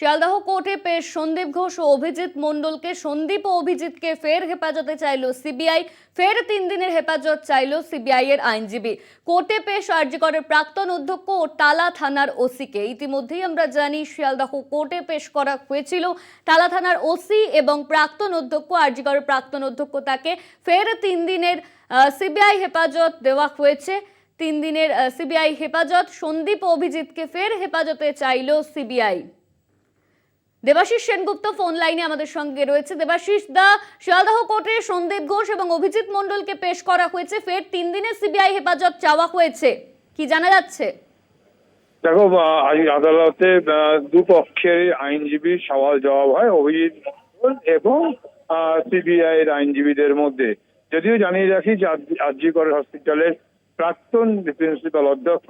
শিয়ালদহ কোর্টে পেশ সন্দীপ ঘোষ ও অভিজিৎ মণ্ডলকে। সন্দীপ ও অভিজিৎকে ফের হেফাজতে চাইল সিবিআই। ফের 3 দিনের হেফাজত চাইল সিবিআই এর আইনজীবী। কোর্টে পেশ আরজি করের প্রাক্তন অধ্যক্ষ ও টালা থানার ওসিকে। ইতিমধ্যেই আমরা জানি শিয়ালদহ কোর্টে পেশ করা হয়েছিল টালা থানার ওসি এবং প্রাক্তন অধ্যক্ষ। আরজি করের প্রাক্তন অধ্যক্ষ তাকে ফের 3 দিনের সিবিআই হেফাজত দেওয়া হয়েছে। 3 দিনের সিবিআই হেফাজত। সন্দীপ ও অভিজিৎকে ফের হেফাজতে চাইল সিবিআই। দেবাশিস সেনগুপ্ত ফোন লাইনে আমাদের সঙ্গে রয়েছে। দেবাশিস দা, শিয়ালদহ কোর্টে সন্দীপ ঘোষ এবং অভিজিৎ মণ্ডলকে পেশ করা হয়েছে, ফের 3 দিনের সিবিআই হেফাজত চাওয়া হয়েছে, কি জানা যাচ্ছে? দেখো, আদালতে দুপক্ষের আইনজীবী সওয়াল জবাব হয় অভিজিৎ মণ্ডল এবং সিবিআই এর আইনজীবীদের মধ্যে। যদিও জানিয়ে রাখি যে আরজি কর হসপিটালের প্রাক্তন প্রিন্সিপাল অধ্যক্ষ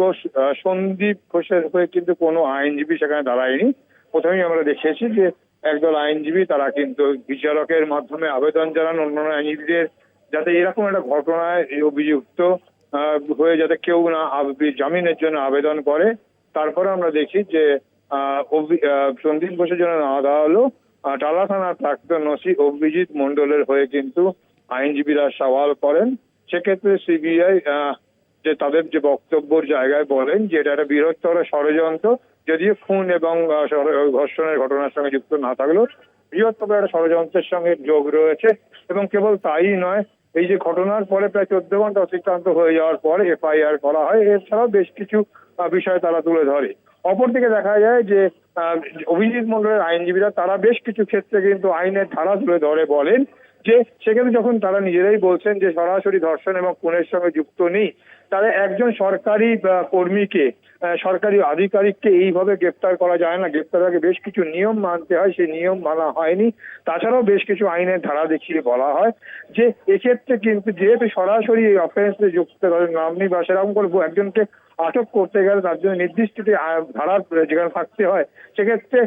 সন্দীপ ঘোষের হয়ে কিন্তু কোনো আইনজীবী সেখানে দাঁড়ায়নি। প্রথমেই আমরা দেখেছি যে একদল আইনজীবী তারা কিন্তু বিচারকের মাধ্যমে আবেদন জানান অন্যান্য আইনজীবীদের, যাতে এরকম একটা ঘটনায় অভিযুক্ত হয়ে যাতে কেউ না জামিনের জন্য আবেদন করে। তারপরে আমরা দেখি যে সন্দীপ ঘোষের জন্য না দেওয়া হলো টালা থানার প্রাক্তন ওসি অভিজিৎ মণ্ডলের হয়ে কিন্তু আইনজীবীরা সওয়াল করেন। সেক্ষেত্রে সিবিআই যে তাদের যে বক্তব্যের জায়গায় বলেন যে এটা একটা বৃহত্তর ষড়যন্ত্র, যদিও খুন এবং ধর্ষণের ঘটনার সঙ্গে যুক্ত না থাকলেও বৃহত্তর একটা ষড়যন্ত্রের সঙ্গে যোগ রয়েছে। এবং কেবল তাই নয়, এই যে ঘটনার পরে প্রায় 14 ঘন্টা অতিক্রান্ত হয়ে যাওয়ার পরে এফআইআর করা হয়, এছাড়াও বেশ কিছু বিষয় তারা তুলে ধরে। অপরদিকে দেখা যায় যে অভিজিৎ মণ্ডলের আইনজীবীরা তারা বেশ কিছু ক্ষেত্রে কিন্তু আইনের ধারা তুলে ধরে বলেন যে সেখানে যখন তারা নিজেরাই বলছেন যে সরাসরি ধর্ষণ এবং খুনের সঙ্গে যুক্ত নেই, তাহলে একজন সরকারি কর্মীকে, সরকারি আধিকারিককে এইভাবে গ্রেপ্তার করা যায় না। গ্রেপ্তার আগে বেশ কিছু নিয়ম মানতে হয়, সেই নিয়ম মানা হয়নি। তাছাড়াও বেশ কিছু আইনের ধারা দেখিয়ে বলা হয় যে এক্ষেত্রে কিন্তু যেহেতু সরাসরি এই অফেন্সে যুক্ত নাম নেই বা সেরকম করে একজনকে আটক করতে গেলে তার জন্য নির্দিষ্ট ধারা যেখানে থাকতে হয়, সেক্ষেত্রে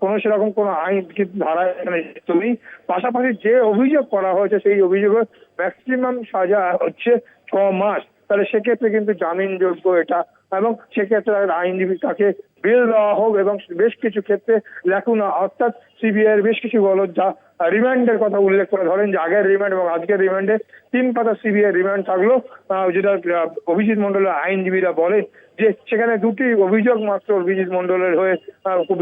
কোনো সেরকম কোনো আইন কিন্তু ধারা এখানে তুমি পাশাপাশি যে অভিযোগ করা হয়েছে সেই অভিযোগের ম্যাক্সিমাম সাজা হচ্ছে 6 মাস। তাহলে সেক্ষেত্রে কিন্তু জামিনযোগ্য এটা, এবং সেক্ষেত্রে আইনজীবী তাকে বেল দেওয়া হোক। এবং বেশ কিছু ক্ষেত্রে লেখুন, অর্থাৎ সিবিআই এর বেশ কিছু গলদ যা রিমান্ডের কথা উল্লেখ করে ধরেন যে আগের রিমান্ড এবং আজকের রিমান্ডে 3 পাতা সিবিআই রিমান্ড থাকলো, যেটা অভিজিৎ মণ্ডলের আইনজীবীরা বলে যে সেখানে 2টি অভিযোগ মাত্র অভিজিৎ মণ্ডলের হয়ে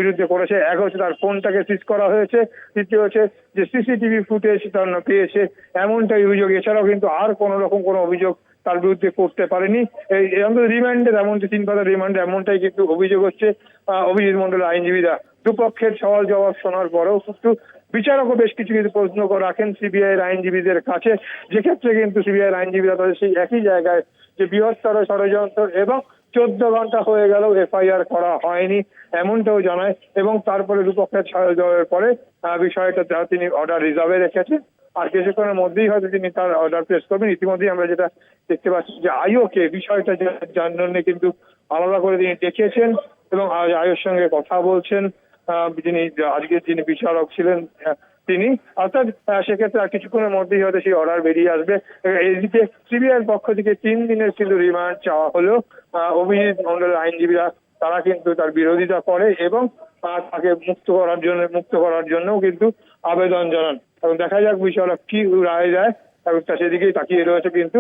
বিরুদ্ধে করেছে। এক হচ্ছে তার ফোনটাকে সিজ করা হয়েছে, দ্বিতীয় হচ্ছে যে সিসিটিভি ফুটেজ তার পেয়েছে, এমনটাই অভিযোগ। এছাড়াও কিন্তু আর কোনো রকম কোনো অভিযোগ তার বিরুদ্ধে করতে পারেনি। এরকম রিমান্ডের এমনটি 3 পাতা রিমান্ডে এমনটাই কিন্তু অভিযোগ হচ্ছে। অভিজিৎ মণ্ডলের আইনজীবীরা দুপক্ষের সওয়াল জবাব শোনার পরেও কিন্তু বিচারকও বেশ কিছু কিছু প্রশ্ন রাখেন সিবিআই এর আইনজীবীদের কাছে, যেক্ষেত্রে কিন্তু সিবিআই এর আইনজীবীরা তাদের সেই একই জায়গায় যে বৃহত্তর ষড়যন্ত্র এবং 14 ঘন্টা হয়ে গেল এফআইআর করা হয়নি এমনটাও জানায়। এবং তারপরে দুপক্ষের সওয়াল জবাবের পরে বিষয়টা তিনি অর্ডার রিজার্ভে রেখেছেন। আর কিছুক্ষণের মধ্যেই হয়তো তিনি তার অর্ডার প্লেস করবেন। ইতিমধ্যেই আমরা যেটা দেখতে পাচ্ছি যে আইওকে বিষয়টা জানার জন্য কিন্তু আলাদা করে তিনি ডেকেছেন এবং আইওর সঙ্গে কথা বলছেন যিনি আজকের যিনি বিচারক ছিলেন তিনি। অর্থাৎ সেক্ষেত্রে আর কিছুক্ষণের মধ্যেই হয়তো সেই অর্ডার বেরিয়ে আসবে। এদিকে সিবিআই এর পক্ষ থেকে 3 দিনের কিন্তু রিমান্ড চাওয়া হলেও অভিজিৎ মণ্ডলের আইনজীবীরা তারা কিন্তু তার বিরোধিতা করে এবং তাকে মুক্ত করার জন্যও কিন্তু আবেদন জানান। এবং দেখা যাক বিষয়টা কি রায় দেয়, এবং সেদিকেই তাকিয়ে রয়েছে কিন্তু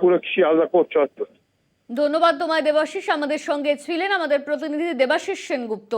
পুরো শিয়ালদা কোর্ট চত্বর। ধন্যবাদ তোমায় দেবাশিস। আমাদের সঙ্গে ছিলেন আমাদের প্রতিনিধি দেবাশিস সেনগুপ্ত।